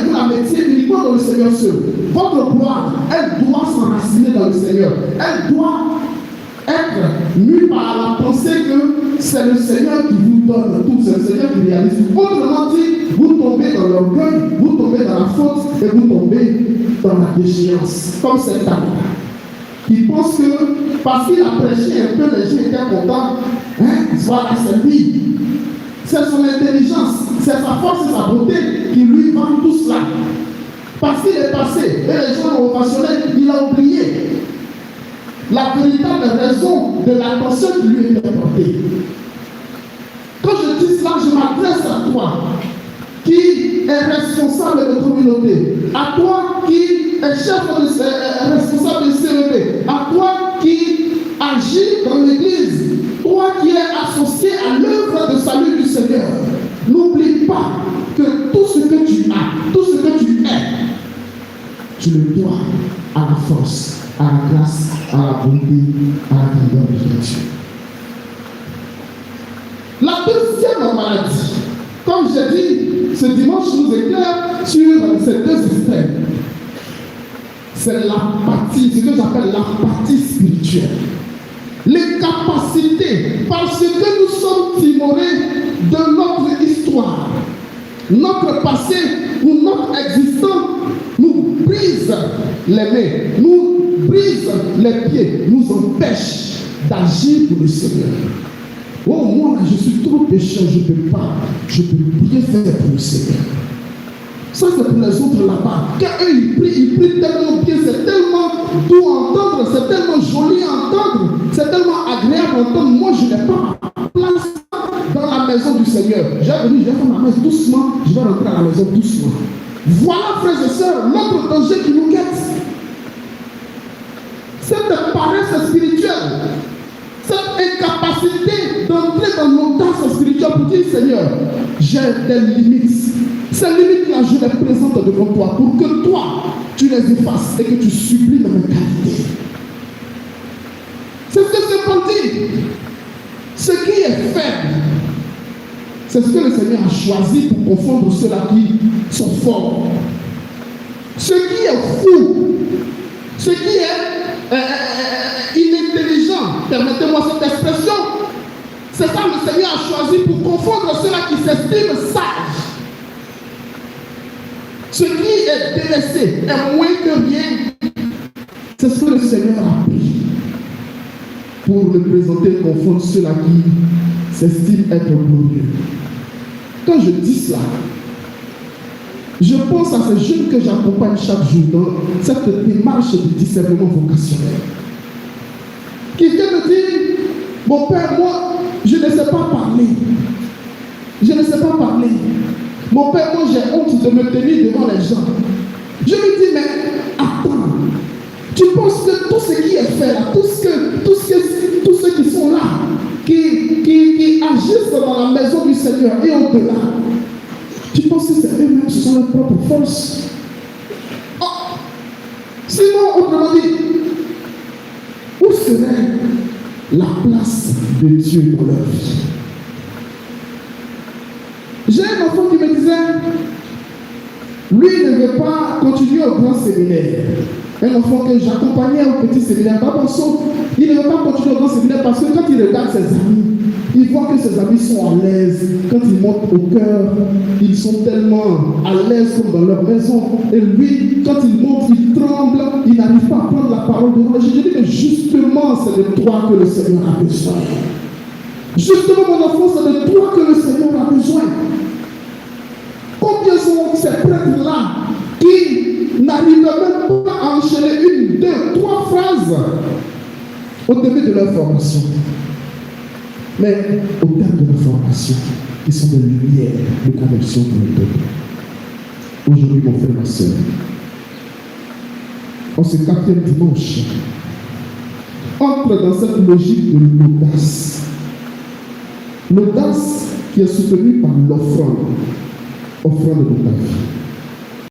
vous la mettiez uniquement dans le Seigneur seul. Votre gloire, elle doit s'enraciner dans le Seigneur. Elle doit être mue par la pensée que c'est le Seigneur qui vous donne tout, c'est le Seigneur qui réalise. Autrement dit, vous tombez dans l'orgueil, vous tombez dans la faute et vous tombez dans la déchéance. Comme cet homme qui pense que parce qu'il a prêché un peu, les gens étaient contents. Voilà, c'est lui. C'est son intelligence, c'est sa force et sa beauté qui lui vendent tout cela. Parce qu'il est passé et les gens l'ont ovationné, il a oublié la véritable raison de l'attention qui lui était portée. Quand je dis cela, je m'adresse à toi qui est responsable de communauté, à toi qui est chef responsable de CEP, à toi qui agit dans l'église, toi qui es associé à l'œuvre de salut du Seigneur. N'oublie pas que tout ce que tu as, tout ce que tu es, tu le dois à la force, à la grâce, à la bonté, à la grandeur de Dieu. La deuxième maladie, comme j'ai dit, ce dimanche nous éclaire sur ces deux extrêmes. C'est l'apathie, ce que j'appelle l'apathie spirituelle. Les capacités, parce que nous sommes timorés de notre histoire, notre passé ou notre existence nous brise les mains, nous brise les pieds, nous empêche d'agir pour le Seigneur. Oh, moi, je suis trop pécheur, je ne peux pas, je peux rien faire pour le Seigneur. Ça, c'est pour les autres là-bas. Quand eux, ils prient tellement bien, c'est tellement doux à entendre, c'est tellement joli à entendre, c'est tellement agréable à entendre. Moi, je n'ai pas ma place dans la maison du Seigneur. J'ai venu, je vais faire ma messe doucement, je vais rentrer à la maison doucement. Voilà, frères et sœurs, l'autre danger qui nous guette. Cette paresse spirituelle, cette incapacité d'entrer dans l'audace spirituelle pour dire, Seigneur, j'ai des limites. Ces limites-là, je les présente devant toi pour que toi, tu les effaces et que tu sublimes mes qualités. C'est ce que c'est pour dire. Ce qui est faible, c'est ce que le Seigneur a choisi pour confondre ceux-là qui sont forts. Ce qui est fou, ce qui est inintelligent, permettez-moi cette expression, c'est ça que le Seigneur a choisi pour confondre ceux-là qui s'estiment sages. Ce qui est délaissé est moins que rien. C'est ce que le Seigneur a pris pour le présenter et confondre ceux-là qui s'estiment être glorieux. Quand je dis cela, je pense à ces jeunes que j'accompagne chaque jour dans cette démarche de discernement vocationnel. Qui viennent me dire, mon père, moi, je ne sais pas parler. Je ne sais pas parler. Mon père, moi, j'ai honte de me tenir devant les gens. Je lui dis, mais attends, tu penses que tout ce qui est fait là, tous ceux qui sont là, qui agissent dans la maison du Seigneur et au-delà, tu penses que c'est eux-mêmes, ce sont leurs propres forces? Oh. Sinon, autrement dit, où serait la place de Dieu dans leur vie? J'ai un enfant qui me disait, lui ne veut pas continuer au grand séminaire. Un enfant que j'accompagnais au petit séminaire, il ne veut pas continuer au grand séminaire parce que quand il regarde ses amis, il voit que ses amis sont à l'aise. Quand ils montent au cœur, ils sont tellement à l'aise comme dans leur maison. Et lui, quand il monte, il tremble, il n'arrive pas à prendre la parole de Dieu. Je dis que justement, c'est de toi que le Seigneur a besoin. Justement, mon enfant, c'est de toi que le Seigneur a besoin. Combien sont ces prêtres-là qui n'arrivent même pas à enchaîner 1, 2, 3 phrases au début de leur formation? Mais au terme de leur formation, ils sont des lumières de conversion pour le peuple. Aujourd'hui, mon frère, ma soeur, en ce 4e dimanche, entre dans cette logique de l'audace. L'audace qui est soutenue par l'offrande de ta vie.